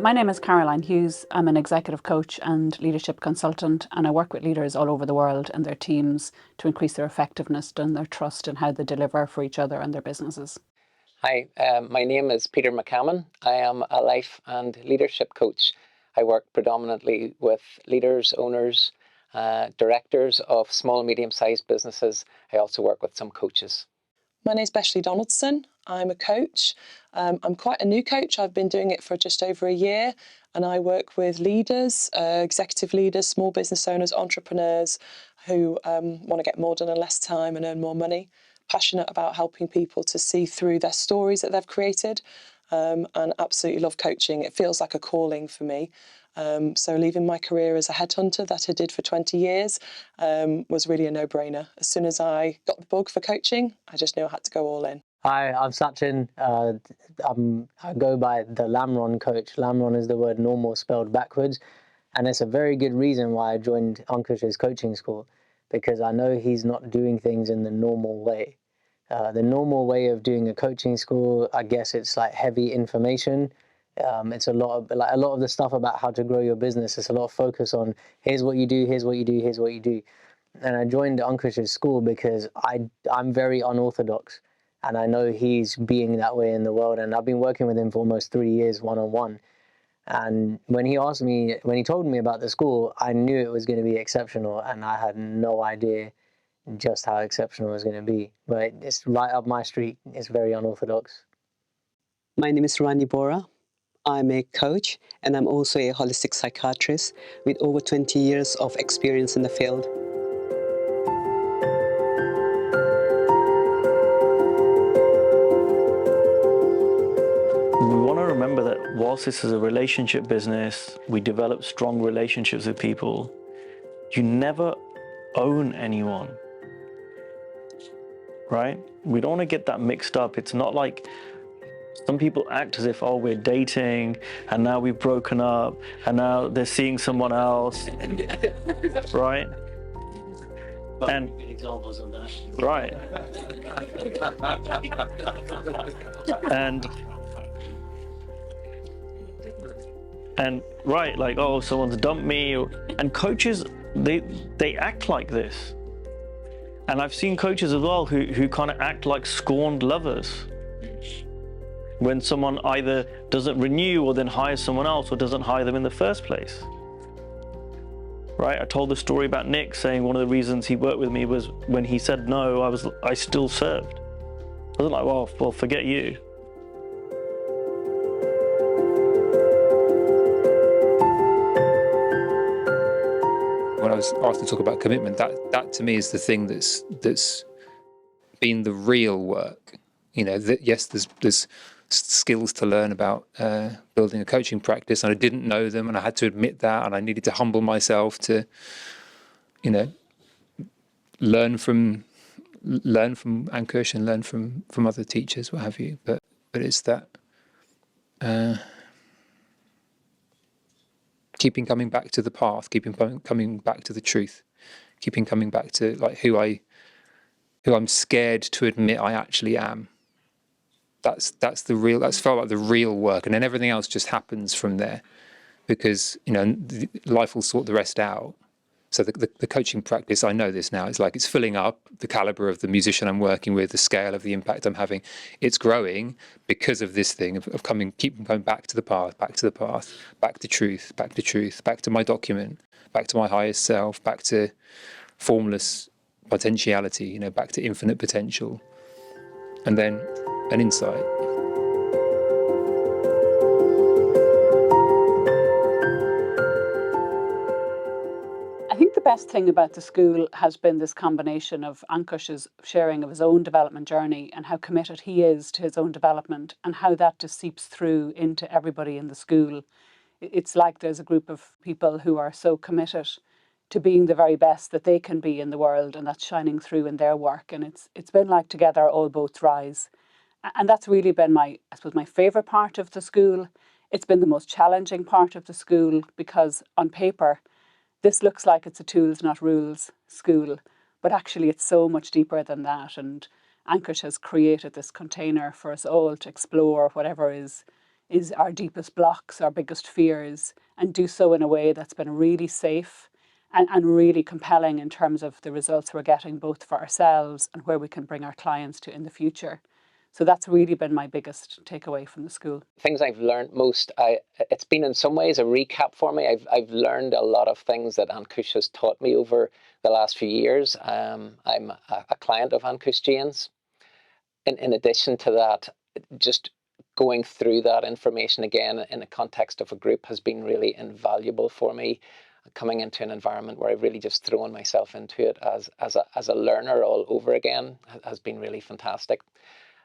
My name is Caroline Hughes. I'm an executive coach and leadership consultant, and I work with leaders all over the world and their teams to increase their effectiveness and their trust in how they deliver for each other and their businesses. Hi, my name is Peter McCammon. I am a life and leadership coach. I work predominantly with leaders, owners, directors of small and medium-sized businesses. I also work with some coaches. My name's Beshley Donaldson. I'm a coach. I'm quite a new coach. I've been doing it for just over a year, and I work with leaders, executive leaders, small business owners, entrepreneurs who want to get more done in less time and earn more money. Passionate about helping people to see through their stories that they've created, and absolutely love coaching. It feels like a calling for me. So leaving my career as a headhunter that I did for 20 years was really a no-brainer. As soon as I got the bug for coaching, I just knew I had to go all in. Hi, I'm Sachin. I go by the Lamron coach. Lamron is the word normal spelled backwards. And it's a very good reason why I joined Ankush's coaching school, because I know he's not doing things in the normal way. The normal way of doing a coaching school, I guess it's like heavy information. It's a lot of the stuff about how to grow your business. It's a lot of focus on here's what you do, here's what you do, here's what you do. And I joined Ankush's school because I'm very unorthodox, and I know he's being that way in the world. And I've been working with him for almost 3 years, one-on-one. And when he told me about the school, I knew it was going to be exceptional, and I had no idea just how exceptional it was going to be. But it's right up my street. It's very unorthodox. My name is Rani Bora. I'm a coach, and I'm also a holistic psychiatrist with over 20 years of experience in the field. We want to remember that whilst this is a relationship business, we develop strong relationships with people. You never own anyone, right? We don't want to get that mixed up. It's not like some people act as if, oh, we're dating and now we've broken up and now they're seeing someone else, right? And examples of that. Right. And right, like, oh, someone's dumped me. And coaches, they act like this. And I've seen coaches as well who kind of act like scorned lovers. When someone either doesn't renew or then hires someone else or doesn't hire them in the first place. Right? I told the story about Nick saying one of the reasons he worked with me was when he said no, I still served. I was like, well, forget you. When I was asked to talk about commitment, that to me is the thing that's been the real work. You know, yes, there's skills to learn about building a coaching practice, and I didn't know them, and I had to admit that, and I needed to humble myself to, you know, learn from Ankush and learn from other teachers, what have you. But it's that keeping coming back to the path, keeping coming back to the truth, keeping coming back to like who I'm scared to admit I actually am. That's felt like the real work, and then everything else just happens from there, because you know life will sort the rest out. So the coaching practice, I know this now, it's like it's filling up the caliber of the musician I'm working with, the scale of the impact I'm having. It's growing because of this thing of keeping going back to the path, back to the path, back to truth, back to my document, back to my highest self, back to formless potentiality, you know, back to infinite potential, and then an insight. I think the best thing about the school has been this combination of Ankush's sharing of his own development journey and how committed he is to his own development, and how that just seeps through into everybody in the school. It's like there's a group of people who are so committed to being the very best that they can be in the world, and that's shining through in their work. And it's been like together all boats rise. And that's really been my favourite part of the school. It's been the most challenging part of the school, because on paper, this looks like it's a tools, not rules school, but actually it's so much deeper than that. And Ankush has created this container for us all to explore whatever is is our deepest blocks, our biggest fears, and do so in a way that's been really safe and really compelling in terms of the results we're getting both for ourselves and where we can bring our clients to in the future. So that's really been my biggest takeaway from the school. Things I've learned most, it's been in some ways a recap for me. I've learned a lot of things that Ankush has taught me over the last few years. I'm a client of Ankush Jain's. In addition to that, just going through that information again in the context of a group has been really invaluable for me. Coming into an environment where I've really just thrown myself into it as a learner all over again has been really fantastic.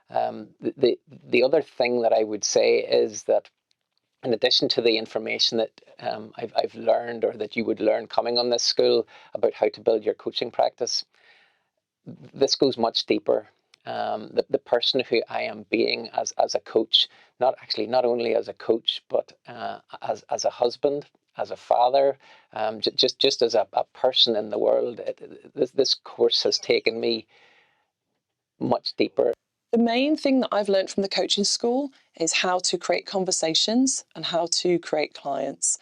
The other thing that I would say is that in addition to the information that I've learned, or that you would learn coming on this school about how to build your coaching practice, this goes much deeper. The person who I am being as a coach, not only as a coach, but as a husband, as a father, just as a person in the world, this course has taken me much deeper. The main thing that I've learned from the coaching school is how to create conversations and how to create clients.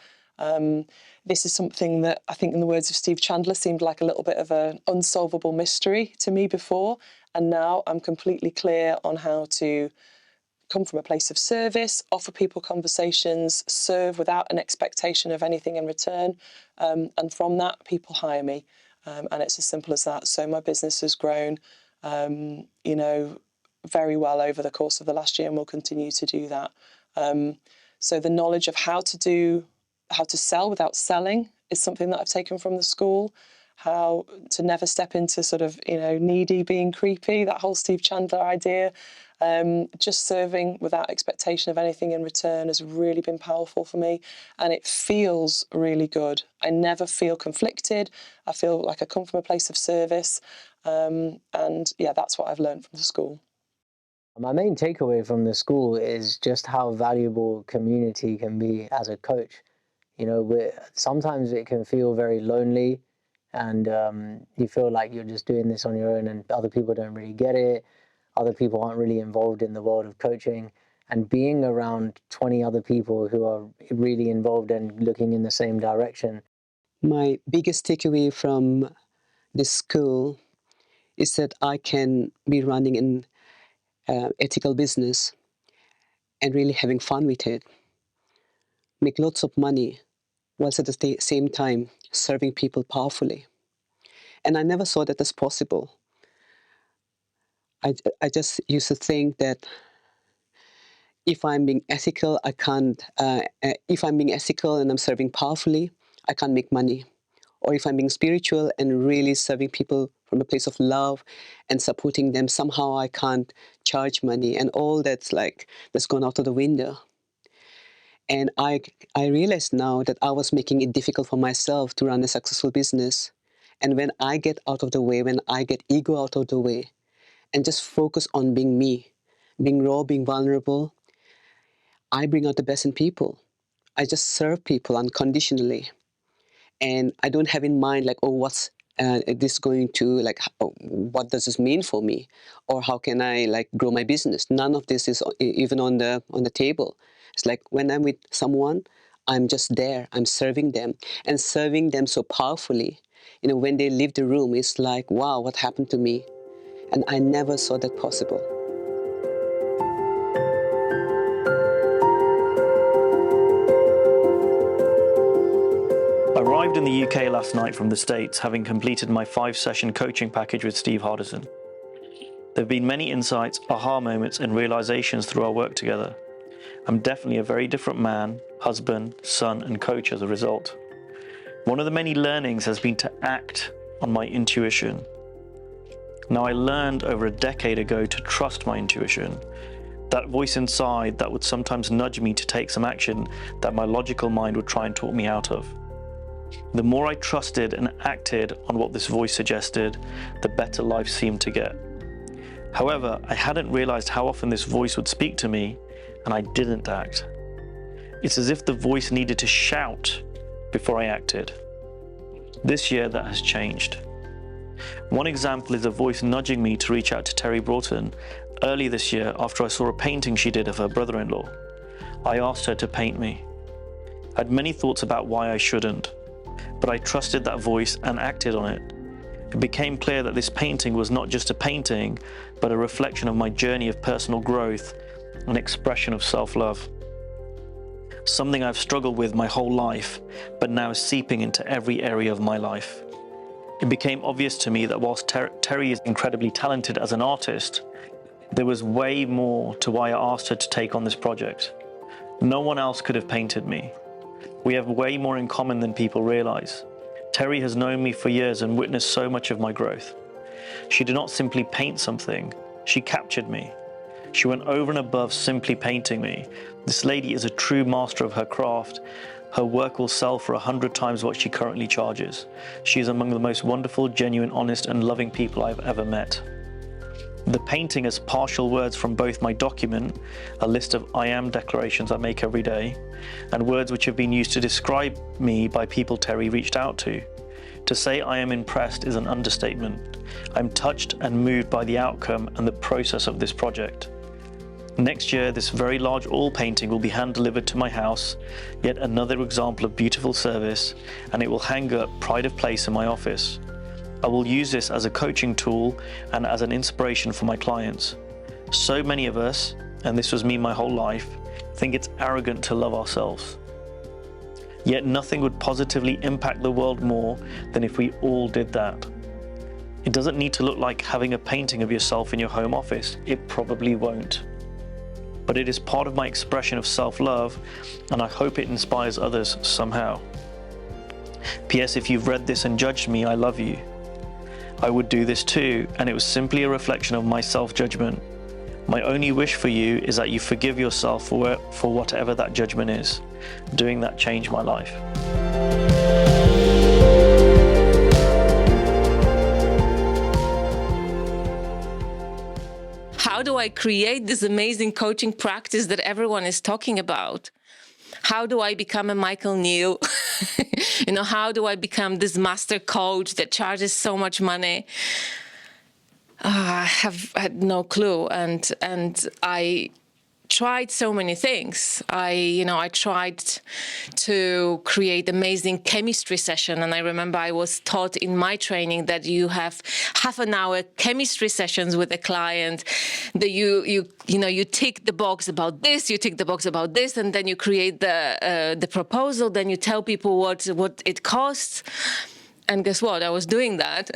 This is something that I think, in the words of Steve Chandler, seemed like a little bit of an unsolvable mystery to me before. And now I'm completely clear on how to come from a place of service, offer people conversations, serve without an expectation of anything in return. And from that, people hire me. And it's as simple as that. So my business has grown, very well over the course of the last year, and will continue to do that. So the knowledge of how to sell without selling is something that I've taken from the school. How to never step into sort of, needy being creepy, that whole Steve Chandler idea. Just serving without expectation of anything in return has really been powerful for me, and it feels really good. I never feel conflicted. I feel like I come from a place of service, and that's what I've learned from the school. My main takeaway from the school is just how valuable community can be as a coach. Sometimes it can feel very lonely, and you feel like you're just doing this on your own and other people don't really get it. Other people aren't really involved in the world of coaching. And being around 20 other people who are really involved and looking in the same direction. My biggest takeaway from this school is that I can be running an ethical business and really having fun with it. Make lots of money, whilst at the same time serving people powerfully. And I never saw that as possible. I just used to think that if I'm being ethical, if I'm being ethical and I'm serving powerfully, I can't make money. Or if I'm being spiritual and really serving people from a place of love and supporting them, somehow I can't charge money, and all that's gone out of the window. And I realized now that I was making it difficult for myself to run a successful business. And when I get out of the way, when I get ego out of the way, and just focus on being me, being raw, being vulnerable, I bring out the best in people. I just serve people unconditionally. And I don't have in mind what's this going to, what does this mean for me? Or how can I grow my business? None of this is even on the table. It's like when I'm with someone, I'm just there, I'm serving them, and serving them so powerfully. When they leave the room, it's like, wow, what happened to me? And I never saw that possible. I arrived in the UK last night from the States, having completed my 5-session coaching package with Steve Hardison. There have been many insights, aha moments, and realizations through our work together. I'm definitely a very different man, husband, son, and coach as a result. One of the many learnings has been to act on my intuition. Now, I learned over a decade ago to trust my intuition, that voice inside that would sometimes nudge me to take some action that my logical mind would try and talk me out of. The more I trusted and acted on what this voice suggested, the better life seemed to get. However, I hadn't realized how often this voice would speak to me, and I didn't act. It's as if the voice needed to shout before I acted. This year, that has changed. One example is a voice nudging me to reach out to Terry Broughton early this year after I saw a painting she did of her brother-in-law. I asked her to paint me. I had many thoughts about why I shouldn't, but I trusted that voice and acted on it. It became clear that this painting was not just a painting, but a reflection of my journey of personal growth, an expression of self-love. Something I've struggled with my whole life, but now is seeping into every area of my life. It became obvious to me that whilst Terry is incredibly talented as an artist, there was way more to why I asked her to take on this project. No one else could have painted me. We have way more in common than people realize. Terry has known me for years and witnessed so much of my growth. She did not simply paint something, she captured me. She went over and above simply painting me. This lady is a true master of her craft. Her work will sell for 100 times what she currently charges. She is among the most wonderful, genuine, honest, and loving people I've ever met. The painting has partial words from both my document, a list of I am declarations I make every day, and words which have been used to describe me by people Terry reached out to. To say I am impressed is an understatement. I'm touched and moved by the outcome and the process of this project. Next year, this very large oil painting will be hand-delivered to my house, yet another example of beautiful service, and it will hang up pride of place in my office. I will use this as a coaching tool and as an inspiration for my clients. So many of us, and this was me my whole life, think it's arrogant to love ourselves. Yet nothing would positively impact the world more than if we all did that. It doesn't need to look like having a painting of yourself in your home office. It probably won't. But it is part of my expression of self-love, and I hope it inspires others somehow. P.S. If you've read this and judged me, I love you. I would do this too, and it was simply a reflection of my self-judgment. My only wish for you is that you forgive yourself for whatever that judgment is. Doing that changed my life. How do I create this amazing coaching practice that everyone is talking about? How do I become a Michael Neal? How do I become this master coach that charges so much money? I have had no clue, and I tried so many things. I tried to create amazing chemistry session, and I remember I was taught in my training that you have half an hour chemistry sessions with a client, that you tick the box about this, you tick the box about this, and then you create the proposal, then you tell people what it costs. And guess what? I was doing that.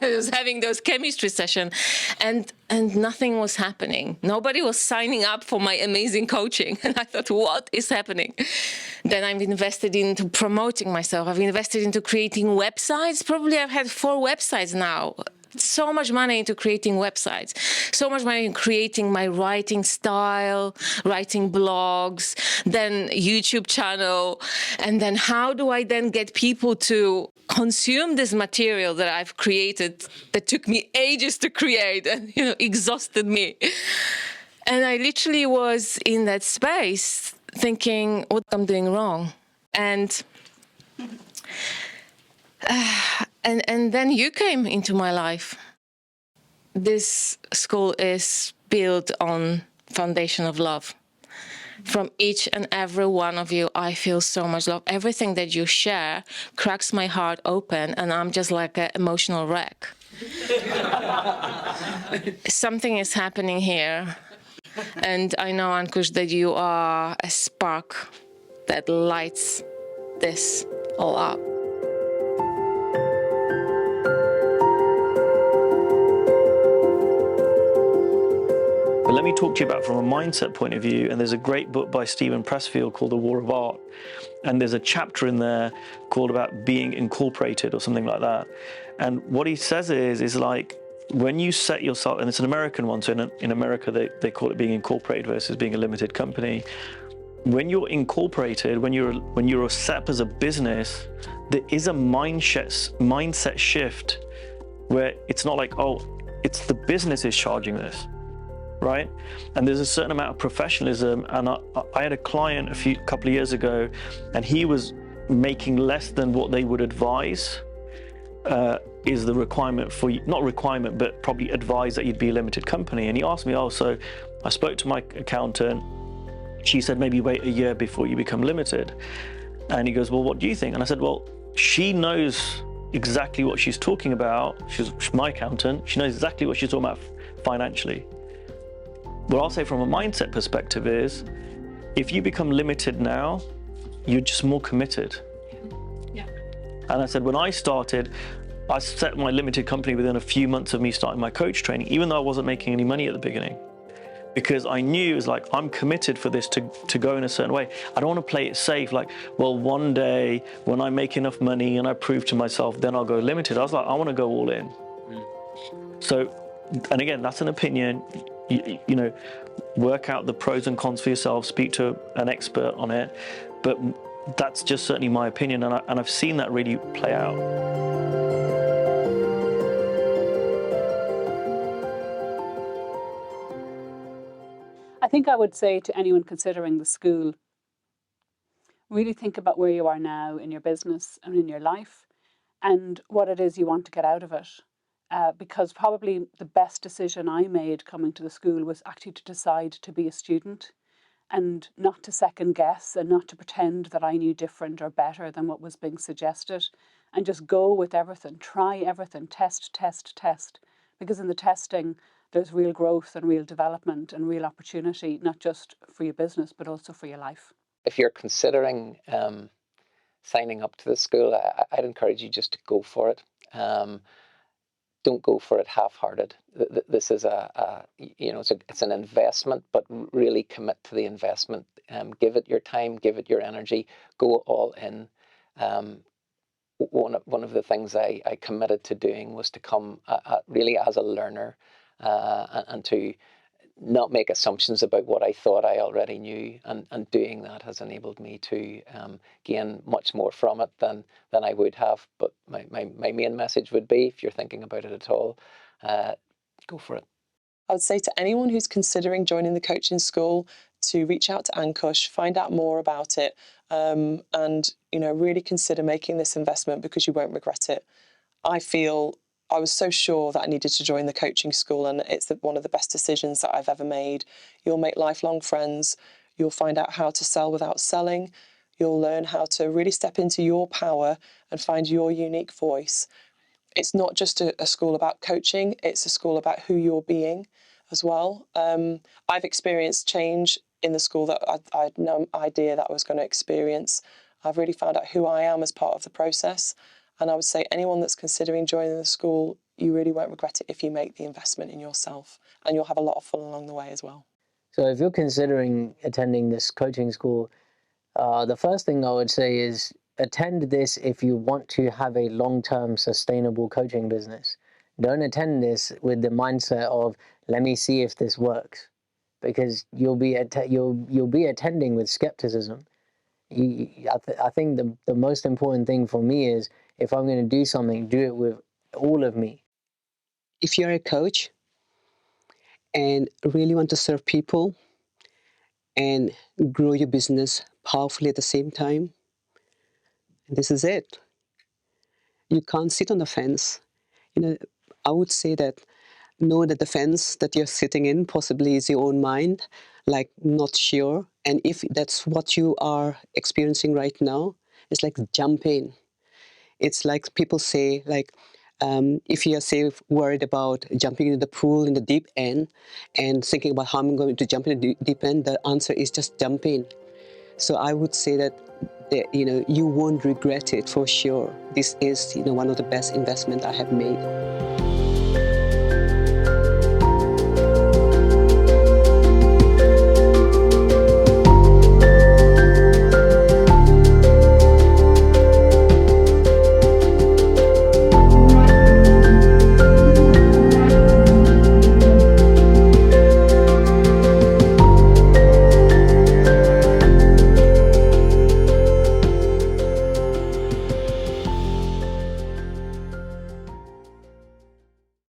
I was having those chemistry sessions, and nothing was happening. Nobody was signing up for my amazing coaching. And I thought, what is happening? Then I've invested into promoting myself. I've invested into creating websites. Probably I've had 4 websites now. So much money into creating websites, so much money in creating my writing style, writing blogs, then YouTube channel. And then how do I then get people to consume this material that I've created that took me ages to create and exhausted me? And I literally was in that space thinking, what I'm doing wrong. And then you came into my life. This school is built on foundation of love. From each and every one of you, I feel so much love. Everything that you share cracks my heart open, and I'm just like an emotional wreck. Something is happening here. And I know, Ankush, that you are a spark that lights this all up. But let me talk to you about from a mindset point of view, and there's a great book by Stephen Pressfield called The War of Art, and there's a chapter in there called about being incorporated or something like that. And what he says is like, when you set yourself, and it's an American one, so in America they call it being incorporated versus being a limited company. When you're incorporated, when you're set up as a business, there is a mindset shift where it's not like, oh, it's the business is charging this. Right? And there's a certain amount of professionalism. And I had a client a couple of years ago, and he was making less than what they would advise is the requirement for you, not requirement, but probably advise that you'd be a limited company. And he asked me, so I spoke to my accountant, she said, maybe wait a year before you become limited. And he goes, well, what do you think? And I said, well, she knows exactly what she's talking about. She's my accountant. She knows exactly what she's talking about financially. What I'll say from a mindset perspective is, if you become limited now, you're just more committed. Yeah. And I said, when I started, I set my limited company within a few months of me starting my coach training, even though I wasn't making any money at the beginning. Because I knew it was like, I'm committed for this to go in a certain way. I don't want to play it safe, like, well, one day when I make enough money and I prove to myself, then I'll go limited. I was like, I want to go all in. So, and again, that's an opinion. You know, work out the pros and cons for yourself, speak to an expert on it. But that's just certainly my opinion, and I've seen that really play out. I think I would say to anyone considering the school, really think about where you are now in your business and in your life and what it is you want to get out of it. Because probably the best decision I made coming to the school was actually to decide to be a student and not to second guess and not to pretend that I knew different or better than what was being suggested, and just go with everything, try everything, test. Because in the testing, there's real growth and real development and real opportunity, not just for your business, but also for your life. If you're considering signing up to the school, I'd encourage you just to go for it. Don't go for it half-hearted. This is it's an investment, but really commit to the investment. Give it your time, give it your energy, go all in. One of the things I committed to doing was to come really as a learner and to not make assumptions about what I thought I already knew, and doing that has enabled me to gain much more from it than I would have. But my main message would be, if you're thinking about it at all, go for it. I would say to anyone who's considering joining the coaching school to reach out to Ankush, find out more about it, and really consider making this investment, because you won't regret it. I was so sure that I needed to join the coaching school, and it's one of the best decisions that I've ever made. You'll make lifelong friends. You'll find out how to sell without selling. You'll learn how to really step into your power and find your unique voice. It's not just a school about coaching, it's a school about who you're being as well. I've experienced change in the school that I had no idea that I was going to experience. I've really found out who I am as part of the process. And I would say anyone that's considering joining the school, you really won't regret it if you make the investment in yourself, and you'll have a lot of fun along the way as well. So if you're considering attending this coaching school, the first thing I would say is attend this if you want to have a long-term sustainable coaching business. Don't attend this with the mindset of, let me see if this works, because you'll be attending with skepticism. I think the most important thing for me is, if I'm going to do something, do it with all of me. If you're a coach and really want to serve people and grow your business powerfully at the same time, this is it. You can't sit on the fence. I would say that know that the fence that you're sitting in possibly is your own mind, like not sure. And if that's what you are experiencing right now, it's like jump in. It's like people say, like, if you are worried about jumping into the pool in the deep end and thinking about how I'm going to jump in the deep end, the answer is just jump in. So I would say that you won't regret it for sure. This is one of the best investments I have made.